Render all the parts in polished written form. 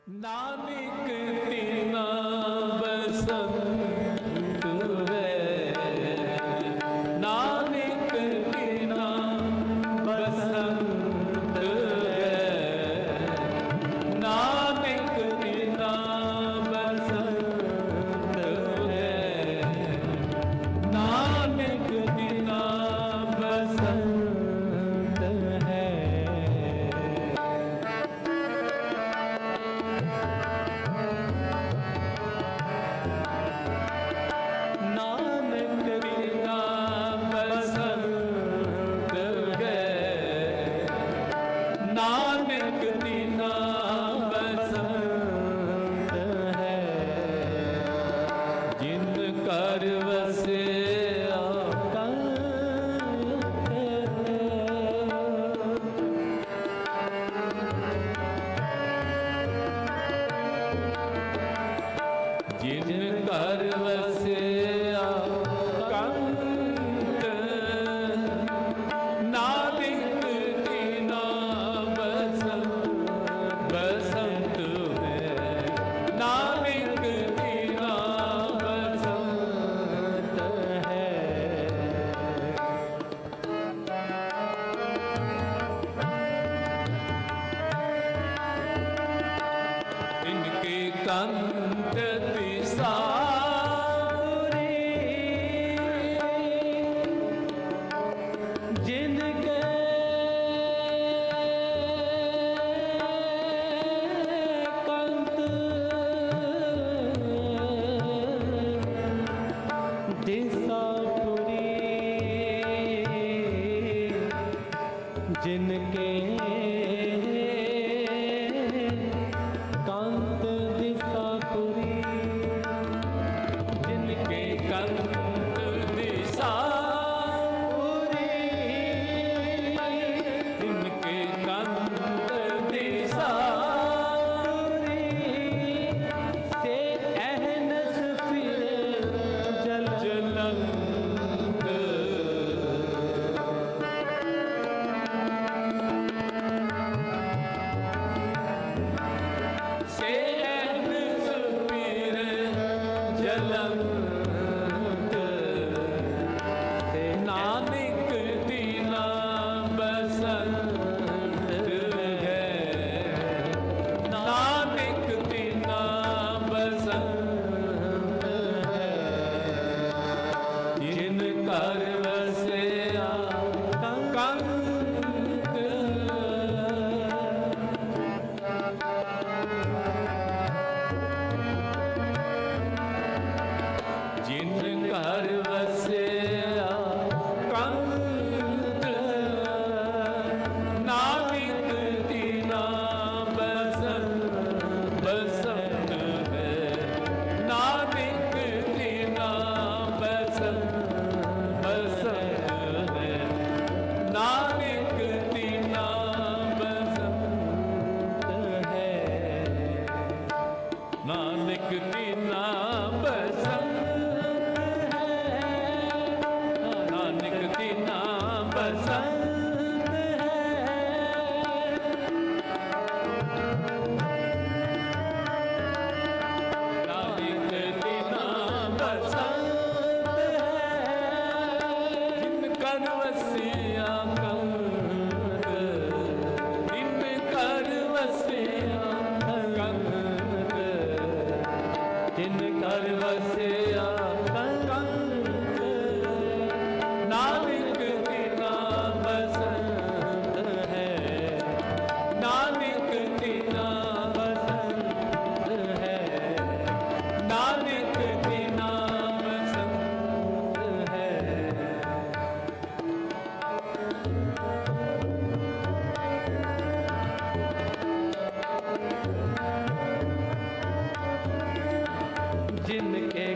नानक तीना बसंत है, नानक तीना बसंत है, नानक तीना बसंत है, नानक तीना बसंत है। नानक तीना बसंत है, जिन कर वसे जिन कर वसे कंत, नानक तीना बसंत है, नानक तीना बसंत है। इनके कंत तिसारी, जिनके कंत दिसापुरी, जिनके कंत दिसापुरी, जिनके कंत दिसापुरी, जिनके कंत दिसापुरी, से अहनस फिरे जलंत, नानक तीना बसंत है, नानक तीना बसंत है, जिन कर वसे कंत, जिन कर वसे कंत, नानक तीना बसंत है, नानक तीना बसंत है, नानक तीना बसंत है, नानक तीना बसंत, नानक तीना बसंत है, नानक तीना बसंत है, जिन कर वसिया कंत, जिन कर वसिया कंत, जिन कर वसिया कंत, नानक तीना बसंत है, नानक तीना बसंत है, नानक तीना बसंत है। जिनके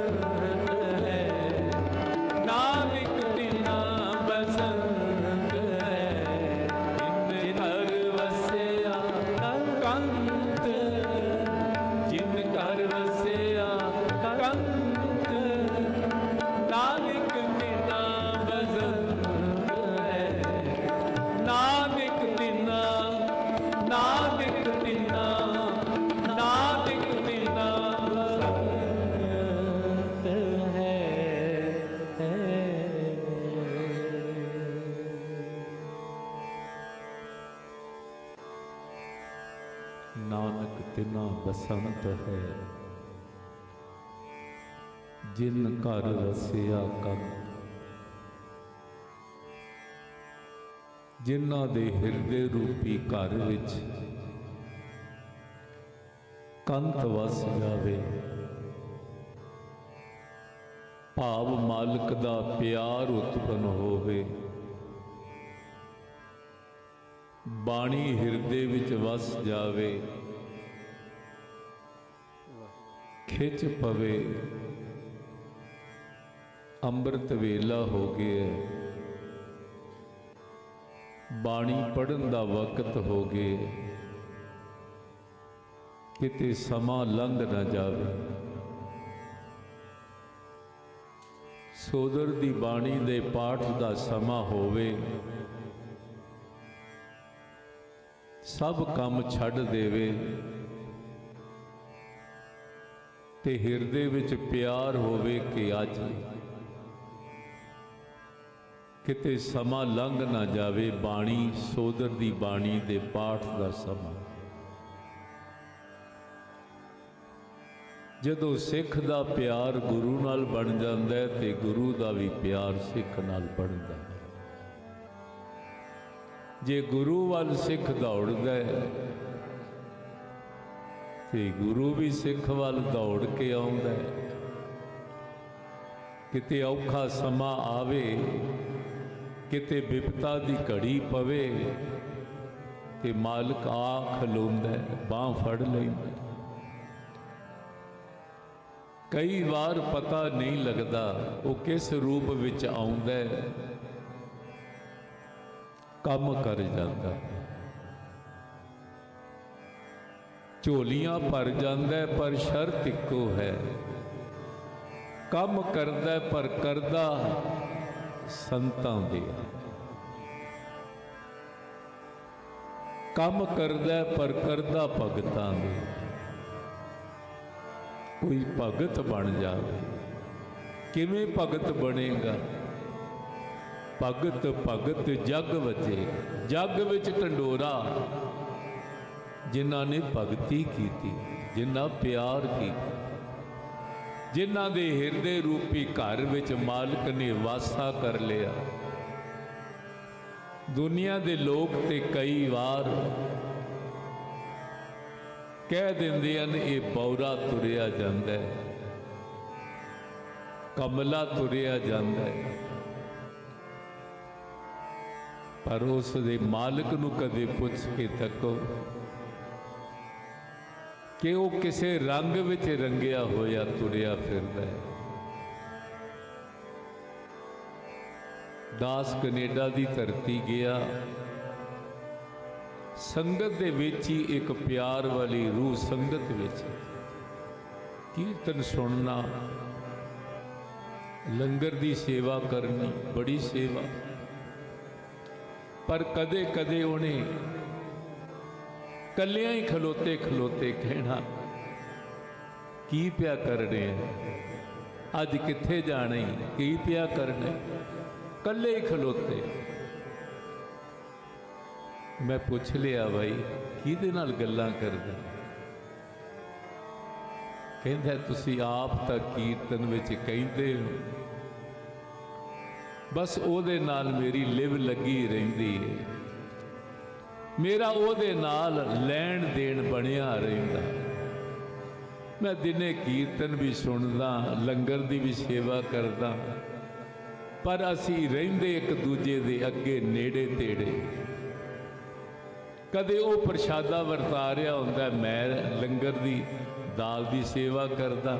बसंत है, नानक तिना बसंत है। जिन घर वसिया कंत, जिन घर वसिया कंत, नानक तिना बसंत है, नानक तिना, नानक तिना, नानक तिना बसंत है। नानक तिना बसंत है, जिन घर वसिया कंत। जिन्हां दे हिरदे रूपी घर विच कंत वस जावे, भाव मालक दा प्यार उत्पन्न होवे, बाणी हिरदे विच वस जावे, खिच पवे, ਅੰਮ੍ਰਿਤ ਵੇਲਾ ਹੋ ਗਿਆ, ਬਾਣੀ ਪੜ੍ਹਨ ਦਾ ਵਕਤ ਹੋ ਗਿਆ, ਕਿਤੇ ਸਮਾਂ ਲੰਘ ਨਾ ਜਾਵੇ। ਸੋਦਰ ਦੀ ਬਾਣੀ ਦੇ ਪਾਠ ਦਾ ਸਮਾਂ ਹੋਵੇ, ਸਭ ਕੰਮ ਛੱਡ ਦੇਵੇ ਤੇ ਹਿਰਦੇ ਵਿੱਚ ਪਿਆਰ ਹੋਵੇ ਕਿ ਅੱਜ ਕਿਤੇ ਸਮਾਂ ਲੰਘ ਨਾ ਜਾਵੇ। ਬਾਣੀ ਸੋਦਰ ਦੀ ਬਾਣੀ ਦੇ ਪਾਠ ਦਾ ਸਮਾਂ, ਜਦੋਂ ਸਿੱਖ ਦਾ ਪਿਆਰ ਗੁਰੂ ਨਾਲ ਬਣ ਜਾਂਦਾ ਹੈ ਤੇ ਗੁਰੂ ਦਾ ਵੀ ਪਿਆਰ ਸਿੱਖ ਨਾਲ ਬਣਦਾ ਹੈ। ਜੇ ਗੁਰੂ ਵੱਲ ਸਿੱਖ ਦੌੜਦਾ ਹੈ ਤੇ ਗੁਰੂ ਵੀ ਸਿੱਖ ਵੱਲ ਦੌੜ ਕੇ ਆਉਂਦਾ ਹੈ। ਕਿਤੇ ਔਖਾ ਸਮਾਂ ਆਵੇ, ਕਿਤੇ ਵਿਪਤਾ ਦੀ ਘੜੀ ਪਵੇ ਤੇ ਮਾਲਕ ਆ ਖਲੋਂਦਾ, ਬਾਂਹ ਫੜ ਲੈਂਦਾ। ਕਈ ਵਾਰ ਪਤਾ ਨਹੀਂ ਲੱਗਦਾ ਉਹ ਕਿਸ ਰੂਪ ਵਿੱਚ ਆਉਂਦਾ, ਕੰਮ ਕਰ ਜਾਂਦਾ, ਝੋਲੀਆਂ ਭਰ ਜਾਂਦਾ, ਪਰ ਸ਼ਰਤ ਇੱਕੋ ਹੈ, ਕੰਮ ਕਰਦਾ ਪਰ ਕਰਦਾ ਸੰਤਾਂ ਦੇ। ਕੰਮ ਕਰਦਾ ਪਰ ਕਰਦਾ ਭਗਤਾਂ ਦੇ। ਕੋਈ ਭਗਤ ਬਣ ਜਾਵੇ, ਕਿਵੇਂ ਭਗਤ ਬਣੇਗਾ? ਭਗਤ ਭਗਤ ਜਗ ਵਜੇ, ਜਗ ਵਿੱਚ ਢੰਡੋਰਾ ਜਿਨ੍ਹਾਂ ਨੇ ਭਗਤੀ ਕੀਤੀ, ਜਿਨ੍ਹਾਂ ਪਿਆਰ ਕੀਤਾ, ਜਿਨ੍ਹਾਂ ਦੇ ਹਿਰਦੇ ਰੂਪੀ ਘਰ ਵਿੱਚ ਮਾਲਕ ਨੇ ਵਾਸਾ ਕਰ ਲਿਆ। ਦੁਨੀਆ ਦੇ ਲੋਕ ਤੇ ਕਈ ਵਾਰ ਕਹਿ ਦਿੰਦੇ ਹਨ ਇਹ ਬੌਰਾ ਤੁਰਿਆ ਜਾਂਦਾ ਹੈ, ਕਮਲਾ ਤੁਰਿਆ ਜਾਂਦਾ ਹੈ, ਪਰ ਉਸ ਦੇ ਮਾਲਕ ਨੂੰ ਕਦੇ ਪੁੱਛ ਕੇ ਤੱਕੋ ਕਿ ਉਹ ਕਿਸੇ ਰੰਗ ਵਿੱਚ ਰੰਗਿਆ ਹੋਇਆ ਤੁਰਿਆ ਫਿਰਦਾ ਹੈ। ਦਾਸ ਕੈਨੇਡਾ ਦੀ ਧਰਤੀ ਗਿਆ, ਸੰਗਤ ਦੇ ਵਿੱਚ ਹੀ ਇੱਕ ਪਿਆਰ ਵਾਲੀ ਰੂਹ ਸੰਗਤ ਵਿੱਚ ਕੀਰਤਨ ਸੁਣਨਾ, ਲੰਗਰ ਦੀ ਸੇਵਾ ਕਰਨੀ, ਬੜੀ ਸੇਵਾ। ਪਰ ਕਦੇ ਕਦੇ ਉਹਨੇ ਕੱਲਿਆਂ ਹੀ ਖਲੋਤੇ ਖਲੋਤੇ ਕਹਿਣਾ ਕੀ ਪਿਆ ਕਰਨੇ, ਅੱਜ ਕਿੱਥੇ ਜਾਣਾ, ਕੀ ਪਿਆ ਕਰਨਾ, ਕੱਲੇ ਹੀ ਖਲੋਤੇ। ਮੈਂ ਪੁੱਛ ਲਿਆ ਬਾਈ ਕਿਹਦੇ ਨਾਲ ਗੱਲਾਂ ਕਰਦਾ? ਕਹਿੰਦਾ ਤੁਸੀਂ ਆਪ ਤਾਂ ਕੀਰਤਨ ਵਿੱਚ ਕਹਿੰਦੇ ਹੋ, ਬਸ ਉਹਦੇ ਨਾਲ ਮੇਰੀ ਲਿਵ ਲੱਗੀ ਰਹਿੰਦੀ ਹੈ, ਮੇਰਾ ਉਹਦੇ ਨਾਲ ਲੈਣ ਦੇਣ ਬਣਿਆ ਰਹਿੰਦਾ। ਮੈਂ ਦਿਨੇ ਕੀਰਤਨ ਵੀ ਸੁਣਦਾ, ਲੰਗਰ ਦੀ ਵੀ ਸੇਵਾ ਕਰਦਾ, ਪਰ ਅਸੀਂ ਰਹਿੰਦੇ ਇੱਕ ਦੂਜੇ ਦੇ ਅੱਗੇ ਨੇੜੇ ਤੇੜੇ। ਕਦੇ ਉਹ ਪ੍ਰਸ਼ਾਦਾ ਵਰਤਾ ਰਿਹਾ ਹੁੰਦਾ, ਮੈਂ ਲੰਗਰ ਦੀ ਦਾਲ ਦੀ ਸੇਵਾ ਕਰਦਾ,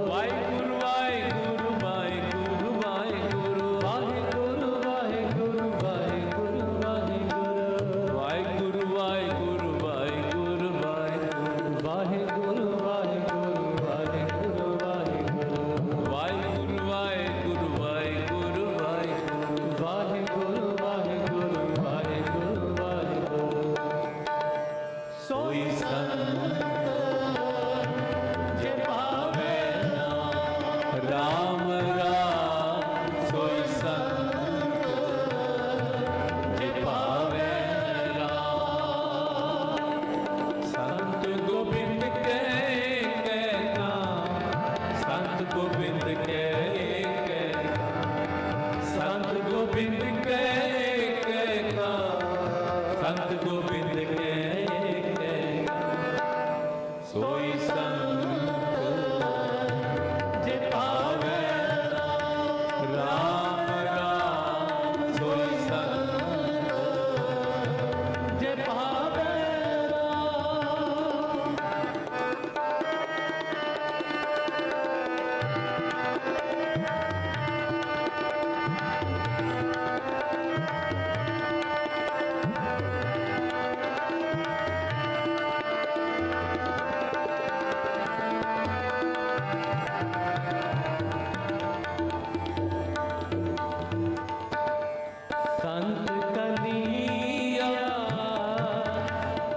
संत कलिया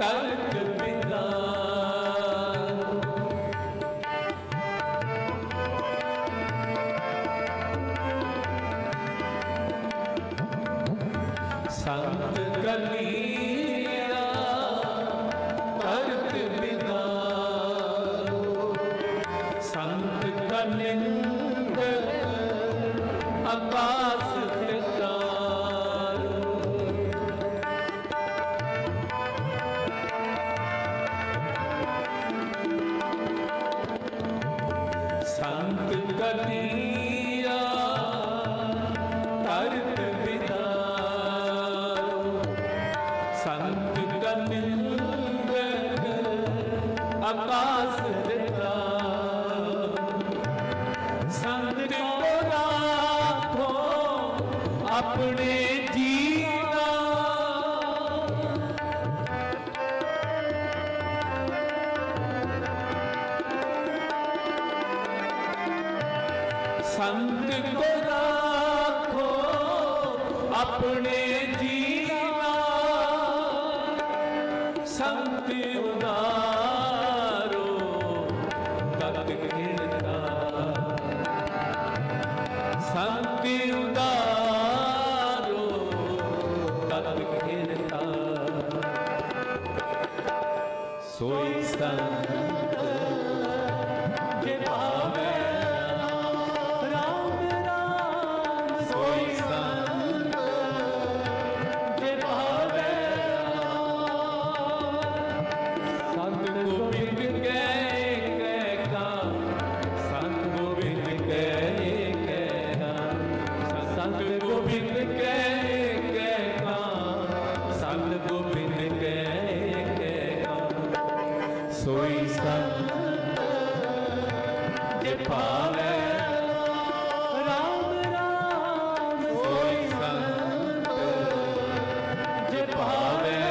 तर्क विदार संत कलिया तर्क विदार संत कलिंग आकाश तार संत कलिया तर्क विदार संत कलिंग आकाश तार संत को राखो अपने जीना संत को राखो अपने जीना संत उदारो तत् घृणता संत उदारो तत् घृणता सोई संत जे भावे राम राम सोई संत जे भावे संत गोबिंद कह का संत गोबिंद कह का संत गोबिंद कह का संत गोबिंद कह का सोई संत जे पावे राम राम सोई संत जे पावे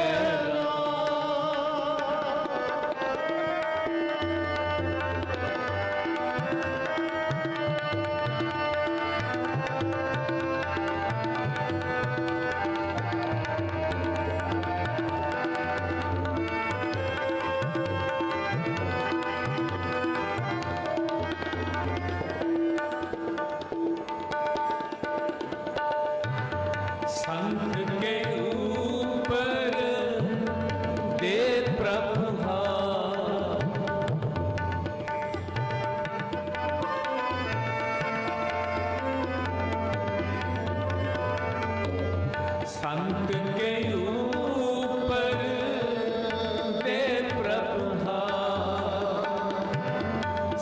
संत के ऊपर दे प्रभु हाथ संत के ऊपर दे प्रभु हाथ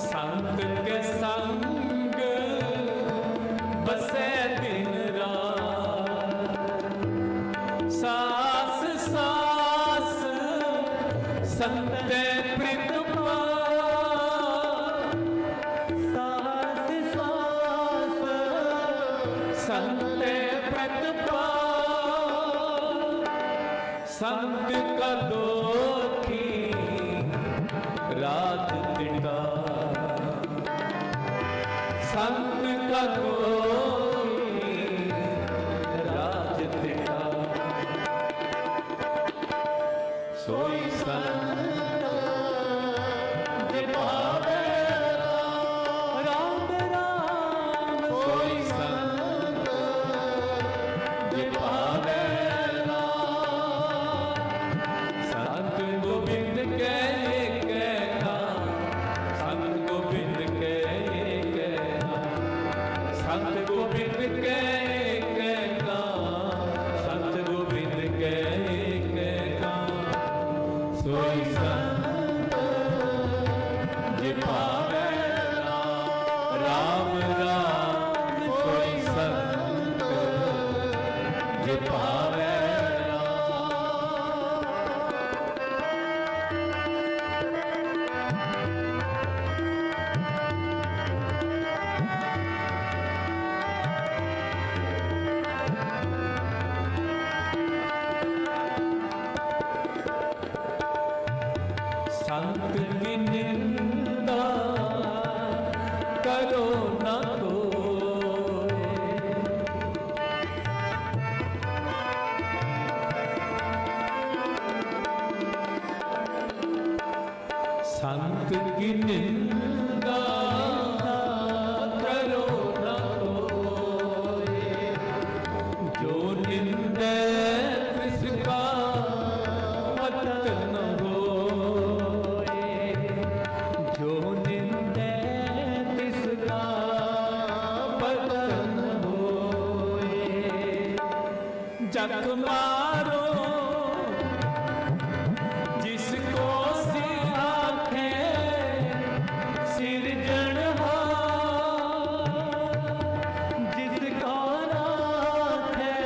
संत के संग बसे दिन रात सास सास संत प्रीतमा सास सास संत प्रीतमा संत का दोखी रात दिटा संत का दोखी रात दिटा सोई संत जे भावे राम राम सोई संत जे भावे संत गोबिंद कहना संत गोबिंद कहना संत गोबिंद कहना संत गोबिंद कहना सोई संत जे पावे राम राम सोई संत जे पावे संत की निंदा करो न कोई की निंदा करो न कोई, जो निंदे तिसका मत न होए, जो निंदे तिसका पतन होए। जग मारो जिसको सिखाखे सिरजनहार, जिसका नाथ है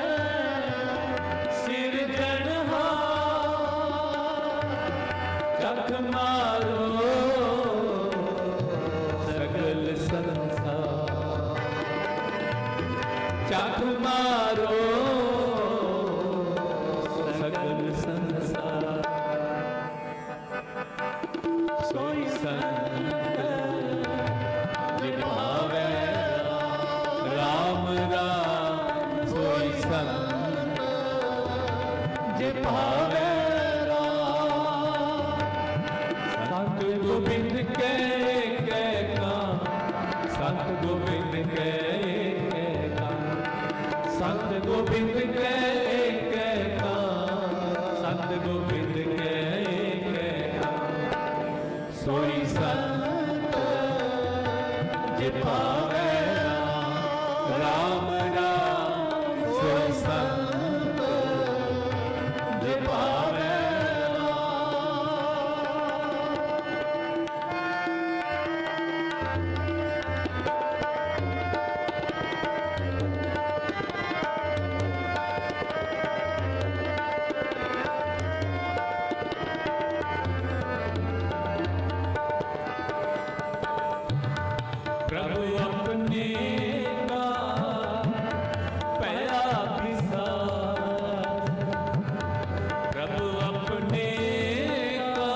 सिरजनहार। जग मारो सगल संसार, जग मारो सगल संसार। सोई संत जिभावे राम राम, सोई संत जिभावे राम। संत गोबिंद के का, संत गोबिंद के का, संत गोबिंद के का, संत गोबिंद के का। सोई संत जिभावे राम राम, सोई संत जिभावे प्रभु अपने का पहला विसार, प्रभु अपने का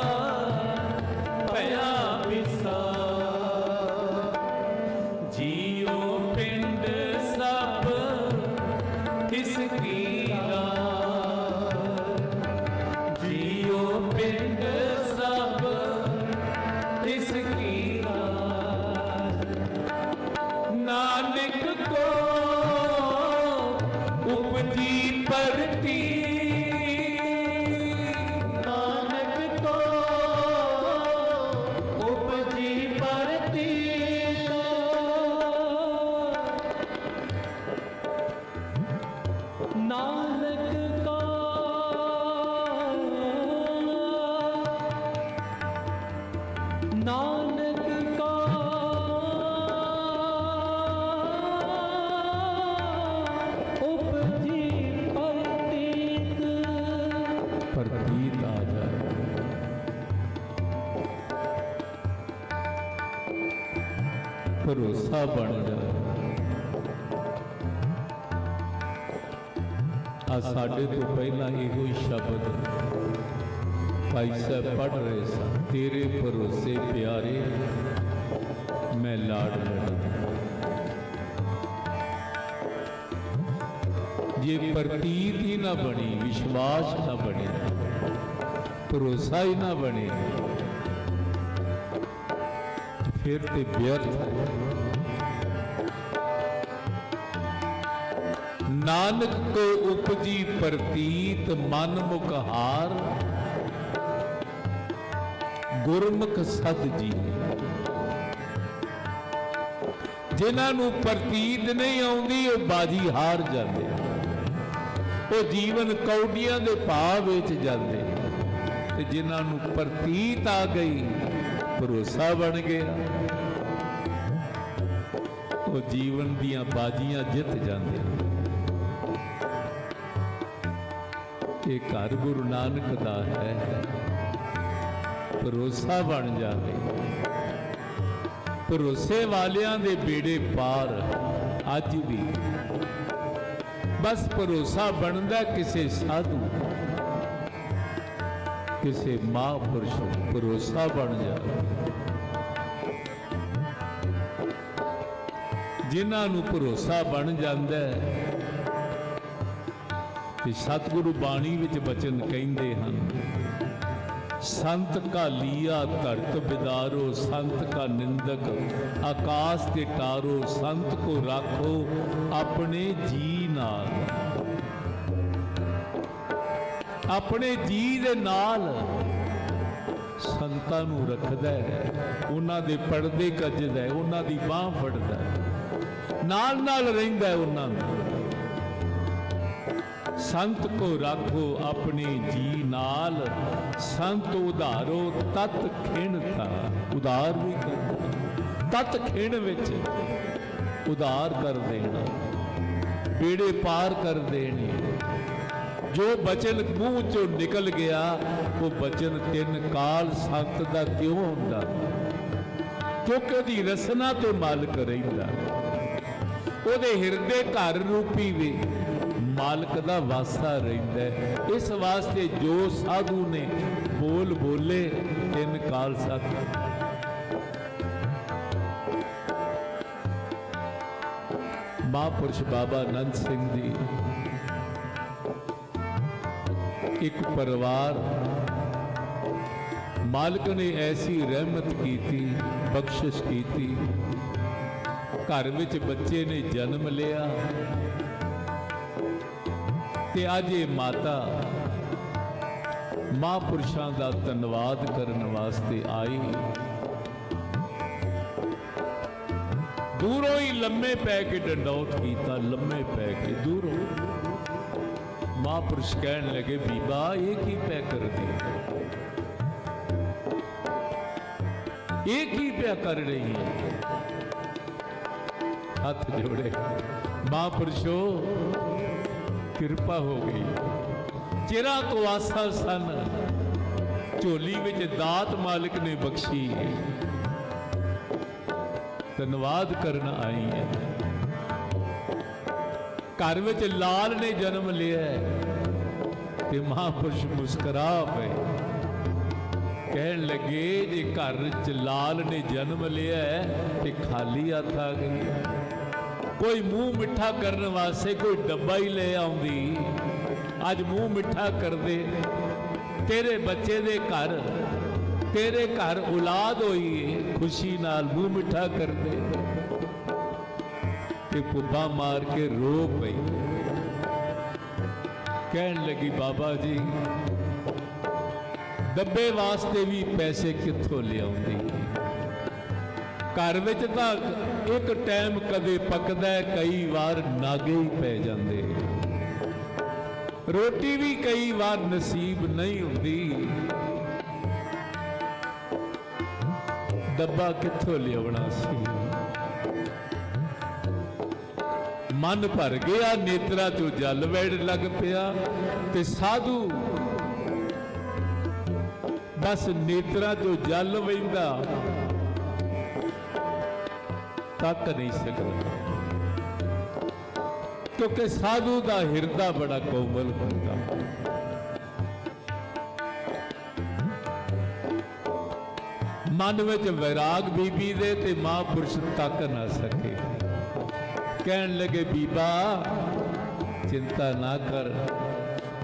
पहला विसार। जियो पिंड सब इसकी रात, जियो पिंड सब इसकी रात। नानक को उपजी परती, नानक को उपजी परती, नानक को नानक को उपजी प्रतीत, प्रतीत आ जाए। भरोसा बन जाए। आ साडे तो पहला इहो ही शब्द भाई साहब पढ़ रहे सन, तेरे भरोसे प्यारे मैं लाड लड़ा। ये प्रतीत ही ना बनी, विश्वास ना बने, भरोसा ही ना बने, फिर ते व्यर्थ है। नानक को उपजी प्रतीत मन मुख हार, गुरमुख सद जी। जिन्हां नूं प्रतीत नहीं आउंदी ਉਹ बाजी हार जाते, ਉਹ जीवन कौडियां दे भाव विच जाते, ते जिन्हां नूं प्रतीत आ गई भरोसा बन गया, ਉਹ जीवन दियां बाजियां जित जाते। ये घर गुरु नानक दा है, भरोसा बन जाए। भरोसे वालियां दे बेड़े पार अज भी बस भरोसा बनता किसी साधु, किसी महापुरुष भरोसा बन जाए। जिन्हां नूं भरोसा बन जाता है कि सतगुरु बाणी विच बचन कहिंदे हन, संत का लिया धरत बिदारो, संत का निंदक आकाश के टारो, संत को राखो अपने जी नाल, अपने जी दे नाल संतां नूं रखदा है, उन्हां दे पड़दे कजदा है, उन्हां दी बांह फड़दा है, नाल नाल रहिंदा है उन्हां नूं। संत को राखो अपने जी नाल, संत उधारो तत खिण था, उधार भी कर, तत खिण विच उधार कर देना, बेड़े पार कर देने। जो बचन मूँह चों निकल गया वो बचन तिन काल संत दा क्यों हुंदा, क्योंकि उहदी रसना तो मालिक रहिंदा, उहदे हिरदे घर रूपी वे मालिक दा वासा रहिंदा है। इस वास्ते जो साधु ने बोल बोले तिन काल सत। महापुरुष बाबा नंद सिंह जी, एक परिवार मालिक ने ऐसी रहमत की थी, बख्शिश की थी, घर विच बच्चे ने जन्म लिया ते अज ये माता महापुरुषों का धन्यवाद करने वास्ते आई। दूरों ही लम्मे पै के डंडौत किया, लम्मे पै के दूरों। महापुरुष कहन लगे, बीबा ये की पै कर दी, ये की प्या कर रही है? हाथ जोड़े, महापुरुषों किरपा हो गई। चिरा को आसा सन, झोली विच दात मालिक ने बख्शी, धन्यवाद करना आई है। घर विच लाल ने जन्म लिया ते महापुरुष मुस्करा पे कहन लगे, जे घर च लाल ने जन्म लिया ते खाली हथ आ गई। कोई मुंह मिठा करने वास्ते कोई डब्बा ही ले आउंदी, अज मुंह मिठा कर दे। तेरे बच्चे दे घर, तेरे घर औलाद होई है, खुशी नाल मुंह मिठा कर दे। ते पुब्बा मार के रो पई, कहन लगी, बाबा जी डब्बे वास्ते भी पैसे कित्थों लियाउंदी, घर विच तां एक टाइम कदे पकदा, कई बार नागे ही पै जांदे, रोटी भी कई बार नसीब नहीं हुंदी, डब्बा कित्थों लियावना सी। मन भर गया, नेत्रा चों जल वहण लग पिया ते साधु बस नेत्रा चों जल वहिंदा तक नहीं सकता, क्योंकि साधु का हिरदा बड़ा कोमल होता। मन विच वैराग बीबी दे ते महापुरुष तक ना सके। कहन लगे, बीबा चिंता ना कर,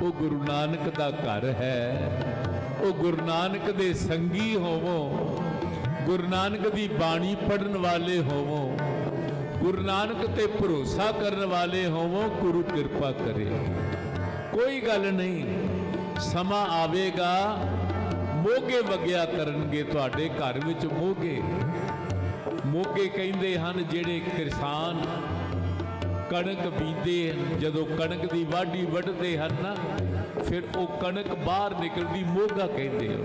वो गुरु नानक का घर है, वो गुरु नानक दे संगी होवो, गुरु नानक दी बाणी पढ़न वाले होवो, गुरु नानक ते भरोसा करने वाले होवो, गुरु कृपा करे। कोई गल नहीं, समा आवेगा, मोगे वग्या करनगे तुहाडे घर विच। मोगे मोगे कहिंदे हन जेड़े किसान कणक बींदे, जदों कणक दी वाढी वढदे हन ना, फिर वो कणक बाहर निकलदी मोगा कहिंदे हो।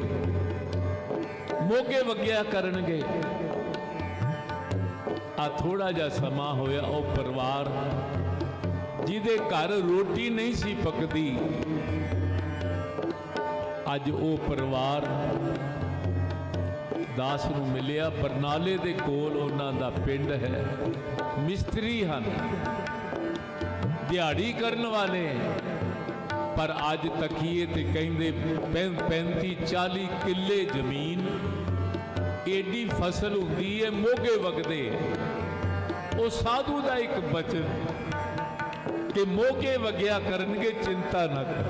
मोगे वग्या करनगे। आ थोड़ा जा समा होया, वो परिवार जिहदे घर रोटी नहीं सी पकदी, अज वो परिवार दास नूं मिलिया। बरनाले दे कोल उन्हां दा पिंड है, मिस्त्री हन, दिहाड़ी करन वाले, पर अज तकीए ते कहिंदे 35-40 किले जमीन, एडी फसल हुंदी है, मोगे वगदे। वो साधु दा एक बचन कि मोगे वग्या करनगे, चिंता ना कर।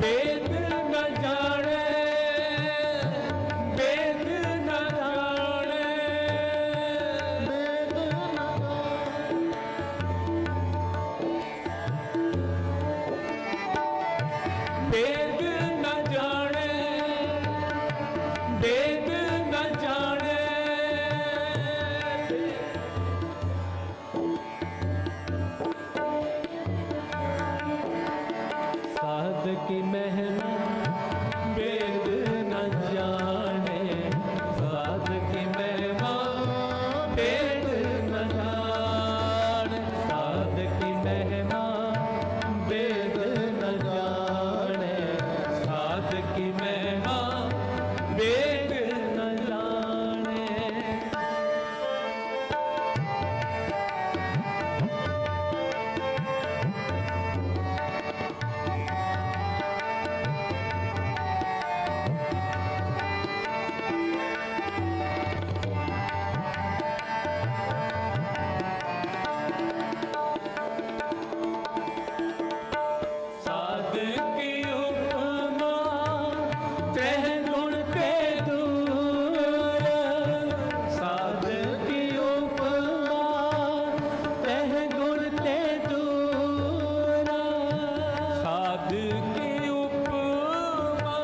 वेद न जाने, वेद न जाने, वेद न जाने, वेद न जाने, साध की महिमा वेद न जाने, साध की महिमा वेद न जाने, साध की महिमा वेद न जाने, साध की महिमा वेद न जाने। साध की उपमा त्रह गुण ते दूर, साध की उपमा तह गुण ते दूर, साध की उपमा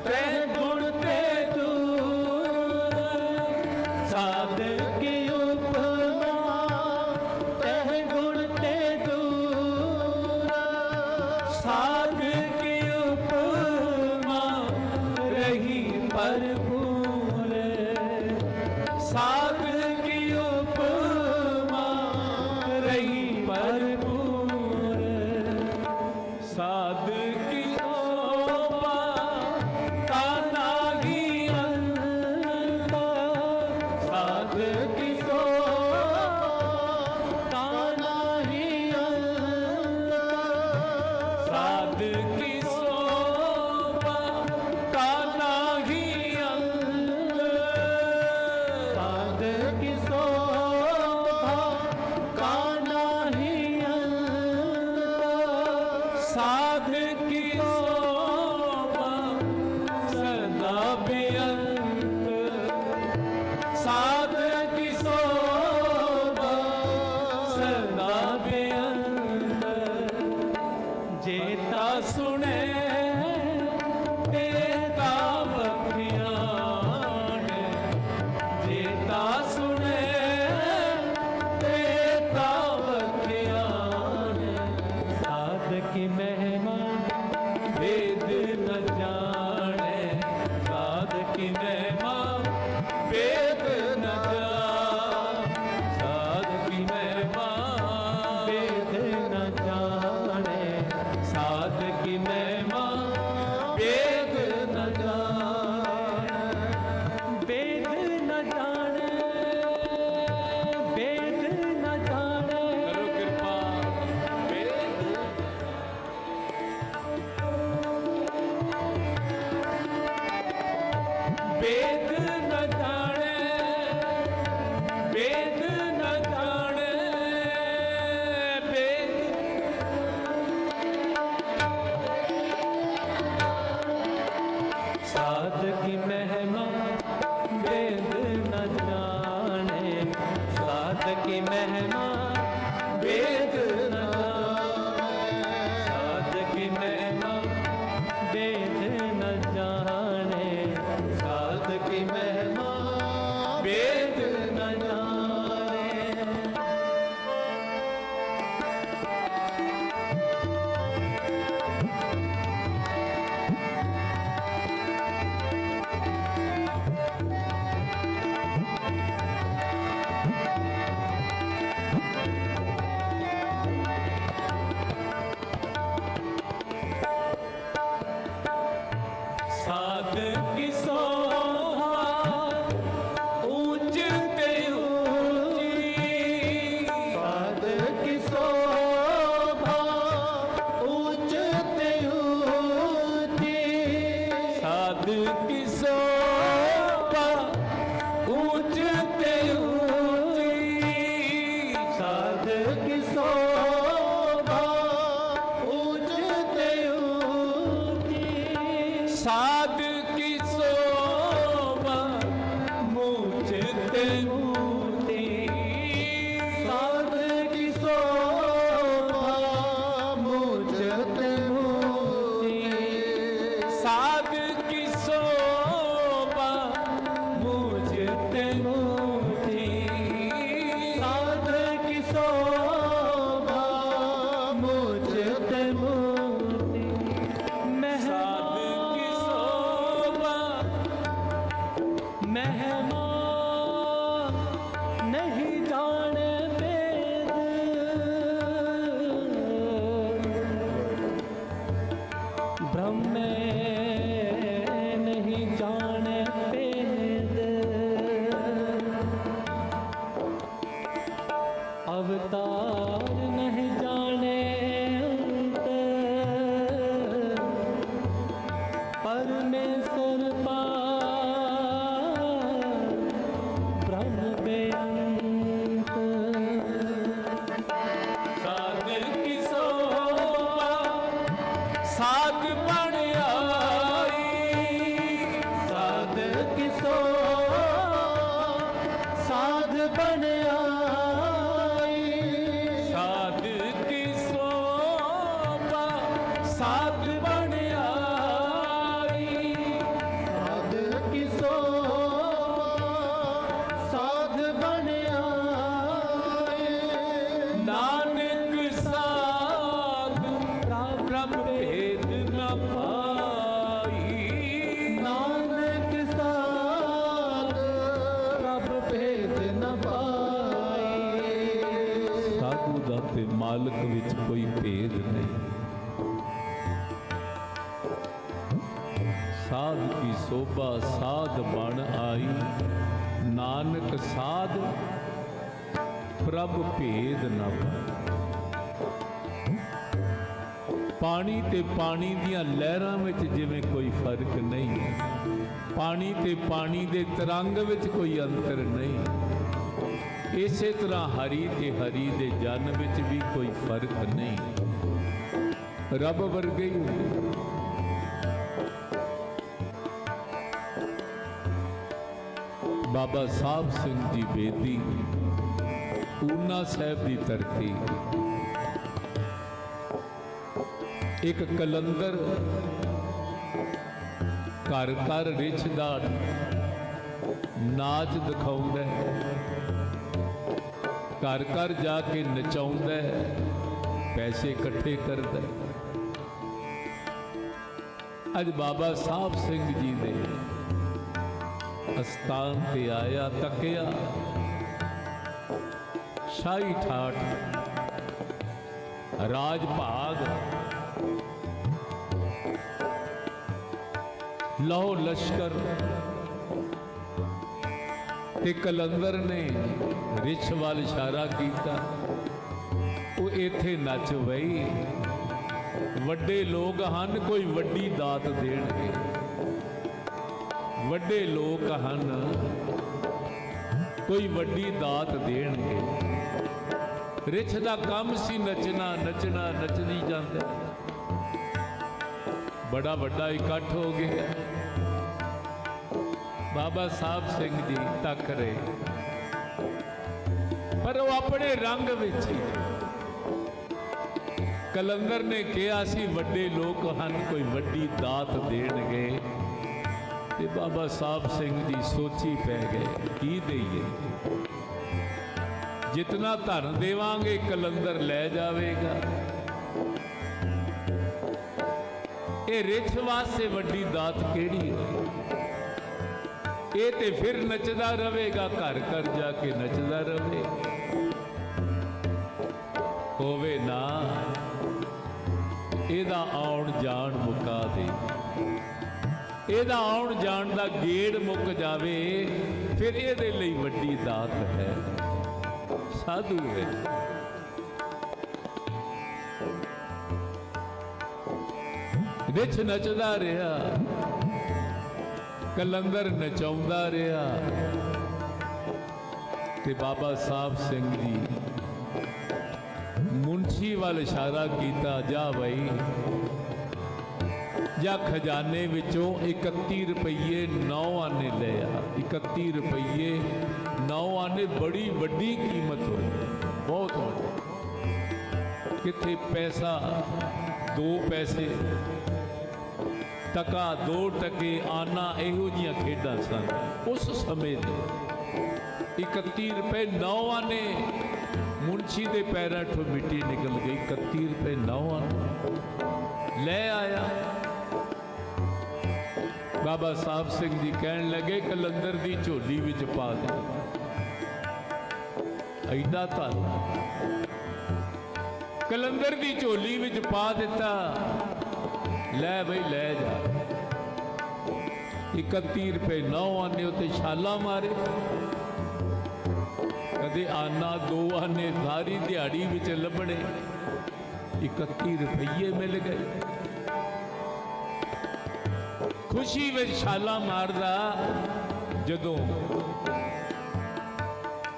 त्रह गुण ते दूर, साध की उपमा तह गुण ते दूर, साध की उपमा रही भरपूर, साध की उपमा रही भरपूर, साध की उपमा का नाही अंत, साध की का नाही अंत, साध की शोभा का नाही अंत, साध की शोभा का नाही अंत, साध की शोभा सदा बेअंत, साध की शोभा सदा बेअंत, जेता सुने तेता बखियान, जेता सुने तेता बखियान, साध की महिमा वेद न जाने, साध की महिमा वेद न जाने, साध की महिमा वेद न जाने, साध की महिमा वेद न जाने, वेद न जाने, वेद न जाने, करो कृपा वेद वेद न जाने, वेद न जाने, वेद साध की महिमा वेद न जाने, साध की महिमा वेद न जाने, साध की महिमा वेद न जाने, साध की महिमा वेद न जाने। साध की शोभा मुझते मूर्ति साध की शोभा मुझते मूर्ति साध की शोभा मुझते मूर्ति साध की शोभा मुझते मूर्ति साध की शोभा मेहमान नहीं जाने वेद ब्रह्म नहीं जाने वेद अवतार नहीं जाने अंत परमेश्वर ब्रह्म बेअंत साध की शोभा साध बन आई साध की शोभा साध बन आई साध की शोभा साध बन आई साध की शोभा साध बन आई नानक साध ब्रह्म भेद न पाई नानक साध प्रभ भेद न पाई साधु ਦਾ ਤੇ ਮਾਲਕ ਵਿੱਚ ਕੋਈ ਭੇਦ ਨਹੀਂ ਸਾਧ ਕੀ ਸੋਭਾ ਸਾਧ ਬਣ ਆਈ ਨਾਨਕ ਸਾਧ ਪ੍ਰਭ ਭੇਦ ਨਾ ਪਾਈ ਪਾਣੀ ਤੇ ਪਾਣੀ ਦੀਆਂ ਲਹਿਰਾਂ ਵਿੱਚ ਜਿਵੇਂ ਕੋਈ ਫਰਕ ਨਹੀਂ ਪਾਣੀ ਤੇ ਪਾਣੀ ਦੇ ਤਰੰਗ ਵਿੱਚ ਕੋਈ ਅੰਤਰ ਨਹੀਂ ਇਸੇ ਤਰ੍ਹਾਂ ਹਰੀ ਤੇ ਹਰੀ ਦੇ ਜਨ ਵਿੱਚ ਵੀ ਕੋਈ ਫਰਕ ਨਹੀਂ ਰੱਬ ਵਰਗੇ ਹੀ ਹੁੰਦੇ ਬਾਬਾ ਸਾਹਿਬ ਸਿੰਘ ਜੀ ਬੇਦੀ ਊਨਾ ਸਾਹਿਬ ਦੀ ਧਰਤੀ ਇੱਕ ਕਲੰਦਰ ਘਰ ਘਰ ਰਿਛ ਦਾ ਨਾਚ ਦਿਖਾਉਂਦਾ ਹੈ ਘਰ ਘਰ ਜਾ ਕੇ ਨਚਾਉਂਦਾ ਹੈ ਪੈਸੇ ਇਕੱਠੇ ਕਰਦਾ ਹੈ ਅੱਜ ਬਾਬਾ ਸਾਹਿਬ ਸਿੰਘ ਜੀ ਦੇ ਅਸਥਾਨ ਤੇ ਆਇਆ ਤੱਕਿਆ ਸ਼ਾਹੀ ਠਾਠ ਰਾਜ ਭਾਗ ਲਹੋ ਲਸ਼ਕਰ ਤੇ ਕਲੰਦਰ ਨੇ ਰਿਛ ਵੱਲ ਇਸ਼ਾਰਾ ਕੀਤਾ ਉਹ ਇੱਥੇ ਨੱਚ ਵਈ ਵੱਡੇ ਲੋਕ ਹਨ ਕੋਈ ਵੱਡੀ ਦਾਤ ਦੇਣਗੇ ਵੱਡੇ ਲੋਕ ਹਨ ਕੋਈ ਵੱਡੀ ਦਾਤ ਦੇਣਗੇ ਰਿਛ ਦਾ ਕੰਮ ਸੀ ਨੱਚਣਾ ਨੱਚਣਾ ਨੱਚਦੀ ਜਾਂਦੇ ਬੜਾ ਵੱਡਾ ਇਕੱਠ ਹੋ ਗਿਆ ਬਾਬਾ ਸਾਹਿਬ ਸਿੰਘ ਜੀ ਤੱਕ ਰਹੇ ਪਰ ਉਹ ਆਪਣੇ ਰੰਗ ਵਿੱਚ ਹੀ ਕਲੰਦਰ ਨੇ ਕਿਹਾ ਸੀ ਵੱਡੇ ਲੋਕ ਹਨ ਕੋਈ ਵੱਡੀ ਦਾਤ ਦੇਣਗੇ ਤੇ ਬਾਬਾ ਸਾਹਿਬ ਸਿੰਘ ਜੀ ਸੋਚੀ ਪੈ ਗਏ ਕੀ ਦੇਈਏ ਜਿਤਨਾ ਧਨ ਦੇਵਾਂਗੇ ਕਲੰਦਰ ਲੈ ਜਾਵੇਗਾ ਇਹ ਰਿਛ ਵਾਸਤੇ ਵੱਡੀ ਦਾਤ ਕਿਹੜੀ ਹੈ ਇਹ ਤੇ ਫਿਰ ਨੱਚਦਾ ਰਹੇਗਾ ਘਰ ਘਰ ਜਾ ਕੇ ਨੱਚਦਾ ਰਹੇ ਹੋਵੇ ਨਾ ਇਹਦਾ ਆਉਣ ਜਾਣ ਮੁਕਾ ਦੇ ਇਹਦਾ ਆਉਣ ਜਾਣ ਦਾ ਗੇੜ ਮੁੱਕ ਜਾਵੇ ਫਿਰ ਇਹਦੇ ਲਈ ਵੱਡੀ ਦਾਤ ਹੈ ਸਾਧੂ ਹੈ ਰਿਛ ਨੱਚਦਾ ਰਿਹਾ ਕਲੰਦਰ ਨਚਾਉਂਦਾ ਰਿਹਾ ਤੇ ਬਾਬਾ ਸਾਹਿਬ ਸਿੰਘ ਜੀ ਮੁੰਸ਼ੀ ਵੱਲ ਇਸ਼ਾਰਾ ਕੀਤਾ ਜਾ ਬਈ ਜਾਂ ਖਜ਼ਾਨੇ ਵਿੱਚੋਂ 31 ਰੁਪਈਏ 9 ਆਨੇ ਲੈ ਆ। 31 ਰੁਪਈਏ 9 ਆਨੇ ਬੜੀ ਵੱਡੀ ਕੀਮਤ ਹੋਈ, ਬਹੁਤ ਵੱਡੀ। ਕਿੱਥੇ ਪੈਸਾ 2 ਪੈਸੇ, ਟਕਾ 2 ਟਕੇ, ਆਨਾ, ਇਹੋ ਜਿਹੀਆਂ ਖੇਡਾਂ ਸਨ ਉਸ ਸਮੇਂ ਦੇ। 31 ਰੁਪਏ 9 ਆਨੇ, ਮੁਨਸ਼ੀ ਦੇ ਪੈਰਾਂ 'ਚੋਂ ਮਿੱਟੀ ਨਿਕਲ ਗਈ। 31 ਰੁਪਏ 9 ਆਨੇ ਲੈ ਆਇਆ। ਬਾਬਾ ਸਾਹਿਬ ਸਿੰਘ ਜੀ ਕਹਿਣ ਲੱਗੇ ਕਲੰਦਰ ਦੀ ਝੋਲੀ ਵਿੱਚ ਪਾ ਦੇ। ਐਡਾ ਧਨ ਕਲੰਦਰ ਦੀ ਝੋਲੀ ਵਿੱਚ ਪਾ ਦਿੱਤਾ। ਲੈ ਬਈ ਲੈ ਜਾ। 31 ਰੁਪਏ 9 ਆਨੇ ਉੱਤੇ ਛਾਲਾ ਮਾਰੇ। ਕਦੇ ਆਨਾ 2 ਆਨੇ ਸਾਰੀ ਦਿਹਾੜੀ ਵਿੱਚ ਲੱਭਣੇ। 31 ਰੁਪਈਏ ਮਿਲ ਗਏ। ਖੁਸ਼ੀ ਵਿੱਚ ਛਾਲਾ ਮਾਰਦਾ। ਜਦੋਂ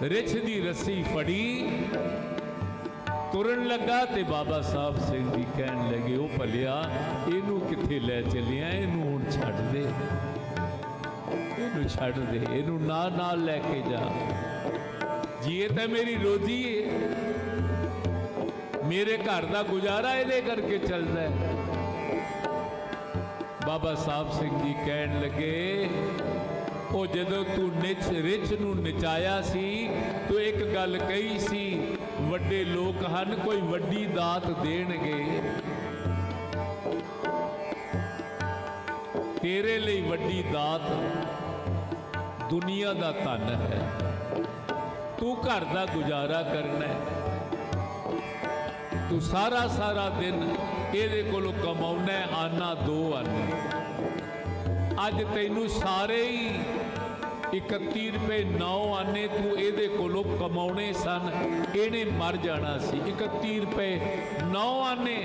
ਰਿਛ ਦੀ ਰੱਸੀ ਫੜੀ ਤੁਰਨ ਲੱਗਾ ਤੇ ਬਾਬਾ ਸਾਹਿਬ ਸਿੰਘ ਜੀ ਕਹਿਣ ਲੱਗੇ ਉਹ ਭਲਿਆ ਇਹਨੂੰ ਕਿੱਥੇ ਲੈ ਚੱਲਿਆ, ਇਹਨੂੰ ਹੁਣ ਛੱਡ ਦੇ, ਇਹਨੂੰ ਛੱਡ ਦੇ, ਇਹਨੂੰ ਨਾਲ ਲੈ ਕੇ ਜਾ। ਜੀ ਇਹ ਤਾਂ ਮੇਰੀ ਰੋਜ਼ੀ ਹੈ, ਮੇਰੇ ਘਰ ਦਾ ਗੁਜ਼ਾਰਾ ਇਹਦੇ ਕਰਕੇ ਚੱਲਦਾ ਹੈ। ਬਾਬਾ ਸਾਹਿਬ ਸਿੰਘ ਜੀ ਕਹਿਣ ਲੱਗੇ ਉਹ ਜਦੋਂ ਤੂੰ ਰਿਛ ਨੂੰ ਨਚਾਇਆ ਸੀ ਤੂੰ ਇੱਕ ਗੱਲ ਕਹੀ ਸੀ, ਵੱਡੇ ਲੋਕ ਹਨ ਕੋਈ ਵੱਡੀ ਦਾਤ ਦੇਣਗੇ, ਤੇਰੇ ਲਈ ਵੱਡੀ ਦਾਤ ਦੁਨੀਆ ਦਾ ਧਨ ਹੈ। ਤੂੰ ਘਰ ਦਾ ਗੁਜ਼ਾਰਾ ਕਰਨਾ ਹੈ, ਤੂੰ ਸਾਰਾ ਦਿਨ ਇਹਦੇ ਕੋਲੋਂ ਕਮਾਉਣਾ ਹੈ, ਆਨਾ 2 ਆਨੇ। ਅੱਜ ਤੈਨੂੰ ਸਾਰੇ ਹੀ 31 ਰੁਪਏ 9 ਆਨੇ ਤੂੰ ਇਹਦੇ ਕੋਲੋਂ ਕਮਾਉਣੇ ਸਨ, ਇਹਨੇ ਮਰ ਜਾਣਾ ਸੀ। 31 ਰੁਪਏ 9 ਆਨੇ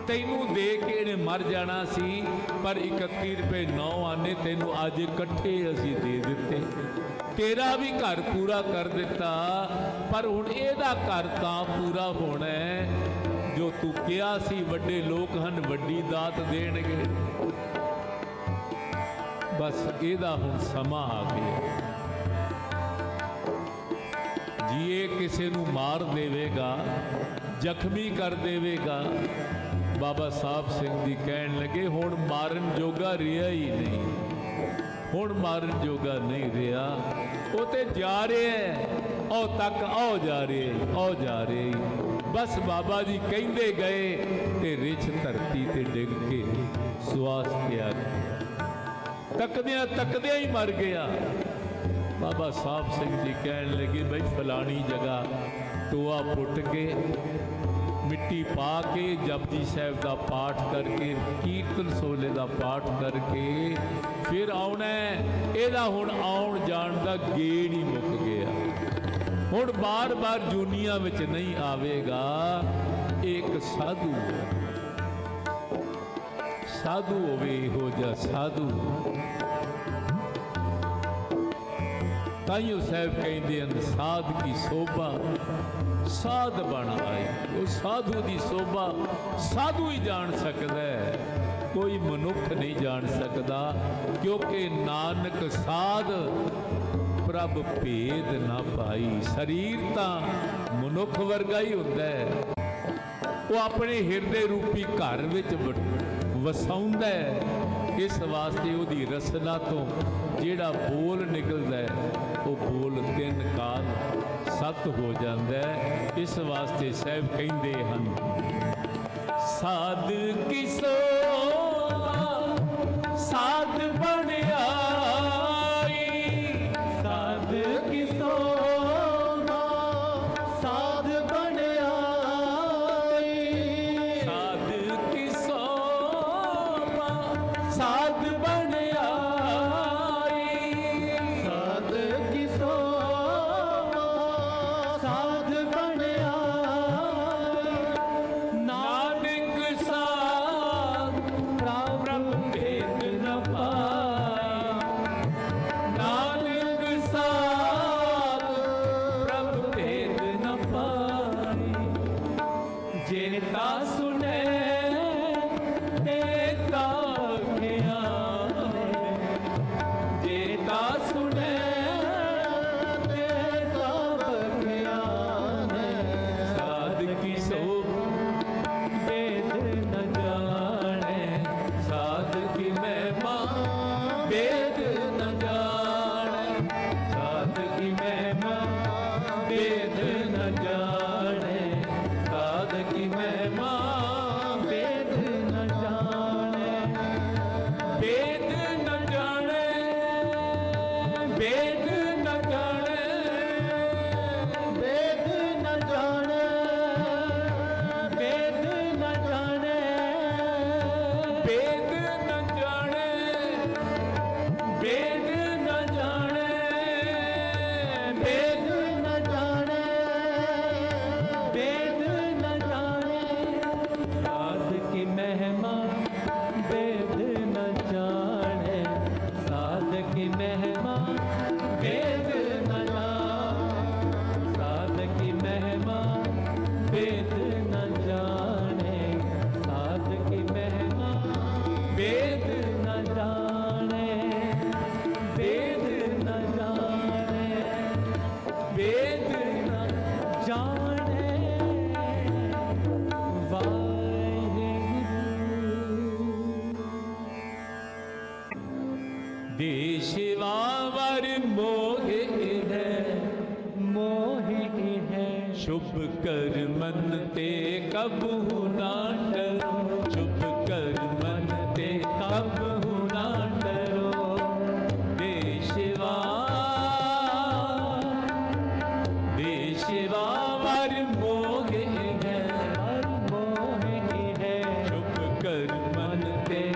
ਤੈਨੂੰ ਦੇ ਕੇ ਇਹਨੇ ਮਰ ਜਾਣਾ ਸੀ, ਪਰ 31 ਰੁਪਏ 9 ਆਨੇ ਤੈਨੂੰ ਅੱਜ ਇਕੱਠੇ ਅਸੀਂ ਦੇ ਦਿੱਤੇ। ਤੇਰਾ ਵੀ ਘਰ ਪੂਰਾ ਕਰ ਦਿੱਤਾ, ਪਰ ਹੁਣ ਇਹਦਾ ਘਰ ਤਾਂ ਪੂਰਾ ਹੋਣਾ ਹੈ ਜੋ ਤੂੰ ਕਿਹਾ ਸੀ ਵੱਡੇ ਲੋਕ ਹਨ ਵੱਡੀ ਦਾਤ ਦੇਣਗੇ। ਬਸ ਇਹਦਾ ਹੁਣ ਸਮਾਂ ਆ ਗਿਆ। ਜੀ ਇਹ ਕਿਸੇ ਨੂੰ ਮਾਰ ਦੇਵੇਗਾ, ਜ਼ਖਮੀ ਕਰ ਦੇਵੇਗਾ। ਬਾਬਾ ਸਾਹਿਬ ਸਿੰਘ ਜੀ ਕਹਿਣ ਲੱਗੇ ਹੁਣ ਮਾਰਨ ਜੋਗਾ ਰਿਹਾ ਹੀ ਨਹੀਂ, ਹੁਣ ਮਾਰਨ ਜੋਗਾ ਨਹੀਂ ਰਿਹਾ। ਉਹ ਤੇ ਜਾ ਰਿਹਾ, ਉਹ ਤੱਕ ਆਓ ਜਾ ਰਿਹਾ, ਆਓ ਜਾ ਰਿਹਾ। ਬਸ ਬਾਬਾ ਜੀ ਕਹਿੰਦੇ ਗਏ ਤੇ ਰਿਛ ਧਰਤੀ ਤੇ ਡਿੱਗ ਕੇ ਸਵਾਸ ਤਿਆਗ ਗਿਆ। ਤੱਕਦਿਆਂ ਹੀ ਮਰ ਗਿਆ। ਬਾਬਾ ਸਾਹਿਬ ਸਿੰਘ ਜੀ ਕਹਿਣ ਲੱਗੇ ਬਈ ਫਲਾਣੀ ਜਗ੍ਹਾ ਟੋਆ ਪੁੱਟ ਕੇ ਮਿੱਟੀ ਪਾ ਕੇ ਜਪਜੀ ਸਾਹਿਬ ਦਾ ਪਾਠ ਕਰਕੇ ਕੀਰਤਨ ਸੋਲੇ ਦਾ ਪਾਠ ਕਰਕੇ ਫਿਰ ਆਉਣਾ। ਇਹਦਾ ਹੁਣ ਆਉਣ ਜਾਣ ਦਾ ਗੇੜ ਹੀ ਮੁੱਕ ਗਿਆ। ਹੁਣ ਬਾਰ-ਬਾਰ ਜੂਨੀਆਂ ਵਿੱਚ ਨਹੀਂ ਆਵੇਗਾ। ਇੱਕ ਸਾਧੂ ਹੋਵੇ, ਇਹੋ ਜਿਹਾ ਸਾਧੂ। ਤਾਈਓ ਸਾਹਿਬ ਕਹਿੰਦੇ ਹਨ ਸਾਧ ਕੀ ਸੋਭਾ ਸਾਧ ਬਣ ਆਈ। ਉਹ ਸਾਧੂ ਦੀ ਸੋਭਾ ਸਾਧੂ ਹੀ ਜਾਣ ਸਕਦਾ ਹੈ, ਕੋਈ ਮਨੁੱਖ ਨਹੀਂ ਜਾਣ ਸਕਦਾ, ਕਿਉਂਕਿ ਨਾਨਕ ਸਾਧ ਪ੍ਰਭ ਭੇਦ ਨਾ ਪਾਈ। ਸਰੀਰ ਤਾਂ ਮਨੁੱਖ ਵਰਗਾ ਹੀ ਹੁੰਦਾ ਹੈ, ਉਹ ਆਪਣੇ ਹਿਰਦੇ ਰੂਪੀ ਘਰ ਵਿੱਚ ਵਸਾਉਂਦਾ ਹੈ। ਇਸ ਵਾਸਤੇ ਉਹਦੀ ਰਸਨਾ ਤੋਂ ਜਿਹੜਾ ਬੋਲ ਨਿਕਲਦਾ ਹੈ ਉਹ ਬੋਲ 3 ਕਾਲ 7 ਹੋ ਜਾਂਦਾ ਹੈ। ਇਸ ਵਾਸਤੇ ਸਾਹਿਬ ਕਹਿੰਦੇ ਹਨ ਸਾਧ ਕੀ ਸੋਭਾ ਸਾਧ ਬਣ ਆਈ, ਸਾਧ ਕੀ ਸੋਭਾ ਸਾਧ ਬਣ ਆਈ, ਸਾਧ ਕੀ ਸੋਭਾ ਸਾਧ ਬਣ ਆਈ, ਸਾਧ ਕੀ ਸੋਭਾ ਸਾਧ ਬਣ ਆਈ। ਨਾਨਕ ਸਾਧ ਪ੍ਰਭ ਭੇਦ ਨ ਪਾਇਆ, ਨਾਨਕ ਸਾਧ ਪ੍ਰਭ ਭੇਦ ਨ ਪਾਈ। ਜਿਨ ਤਾ ਸੁਨੇ ਤੇ ਤਾ देशिवा वर मोहे है, मोहे है। शुभ कर मन ते कबहु ना डरो, शुभ कर मन ते कबहु ना डरो। देशिवा देशिवा वर मोहे है, मोहे है। शुभ कर मन ते